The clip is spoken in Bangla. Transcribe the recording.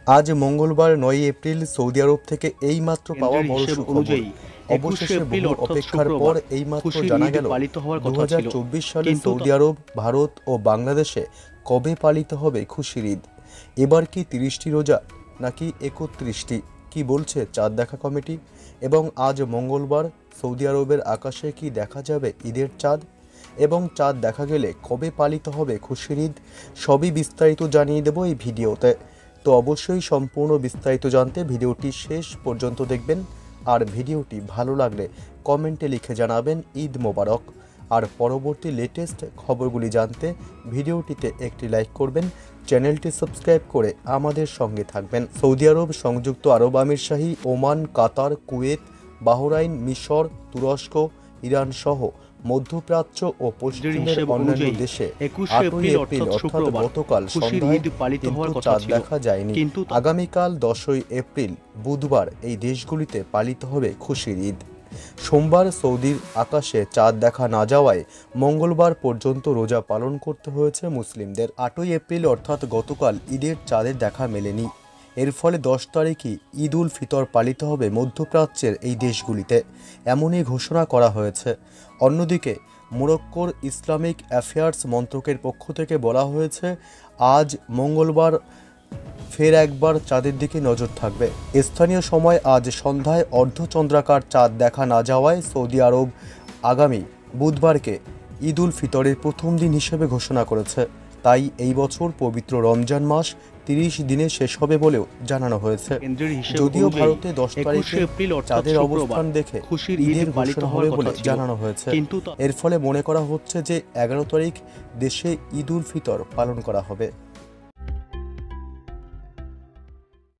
আজ মঙ্গলবার ৯ এপ্রিল সৌদি আরব থেকে এইমাত্র পাওয়া বড় সুখবর। অবশেষে বহু অপেক্ষার পর এইমাত্র জানা গেল 2024 সালে সৌদি আরব, ভারত ও বাংলাদেশে কবে পালিত হবে খুশির ঈদ। এবার কি 30টি রোজা নাকি 31টি, কি বলছে চাঁদ দেখা কমিটি? এবং আজ মঙ্গলবার সৌদি আরবের আকাশে কি দেখা যাবে ঈদের চাঁদ? এবং চাঁদ দেখা গেলে কবে পালিত হবে খুশির ঈদ? সবই বিস্তারিত জানিয়ে দেব এই ভিডিওতে। তো অবশ্যই সম্পূর্ণ বিস্তারিত জানতে ভিডিওটি শেষ পর্যন্ত দেখবেন। আর ভিডিওটি ভালো লাগলে কমেন্টে লিখে জানাবেন ঈদ মোবারক। আর পরবর্তী লেটেস্ট খবরগুলি জানতে ভিডিওটিতে একটি লাইক করবেন, চ্যানেলটি সাবস্ক্রাইব করে আমাদের সঙ্গে থাকবেন। সৌদি আরব, সংযুক্ত আরব আমিরশাহী, ওমান, কাতার, কুয়েত, বাহরাইন, মিশর, তুরস্ক, ইরান সহ মধ্যপ্রাচ্য ও পশ্চিমের অন্যান্য দেশে 8 এপ্রিল অর্থাৎ গতকাল সন্ধ্যায় কিন্তু চাঁদ দেখা যায়নি। আগামীকাল 10 এপ্রিল বুধবার এই দেশগুলিতে পালিত হবে খুশির ঈদ। সোমবার সৌদির আকাশে চাঁদ দেখা না যাওয়ায় মঙ্গলবার পর্যন্ত রোজা পালন করতে হয়েছে মুসলিমদের। 8 এপ্রিল অর্থাৎ গতকাল ঈদের চাঁদের দেখা মেলেনি। এর ফলে 10 তারিখই ঈদ উল ফিতর পালিত হবে মধ্যপ্রাচ্যের এই দেশগুলিতে, এমনই ঘোষণা করা হয়েছে। অন্যদিকে মরক্কোর ইসলামিক অ্যাফেয়ার্স মন্ত্রকের পক্ষ থেকে বলা হয়েছে, আজ মঙ্গলবার ফের একবার চাঁদের দিকে নজর থাকবে। স্থানীয় সময় আজ সন্ধ্যায় অর্ধচন্দ্রাকার চাঁদ দেখা না যাওয়ায় সৌদি আরব আগামী বুধবারকে ঈদ উল ফিতরের প্রথম দিন হিসেবে ঘোষণা করেছে। তাই এই বছর পবিত্র রমজান মাস 30 দিনে শেষ হবে বলেও জানানো হয়েছে। যদিও ভারতে 10 তারিখে চাঁদের অবস্থান দেখে ঈদের ঘোষণা হবে বলে জানানো হয়েছে। এর ফলে মনে করা হচ্ছে যে 11 তারিখ দেশে ঈদ উল ফিতর পালন করা হবে।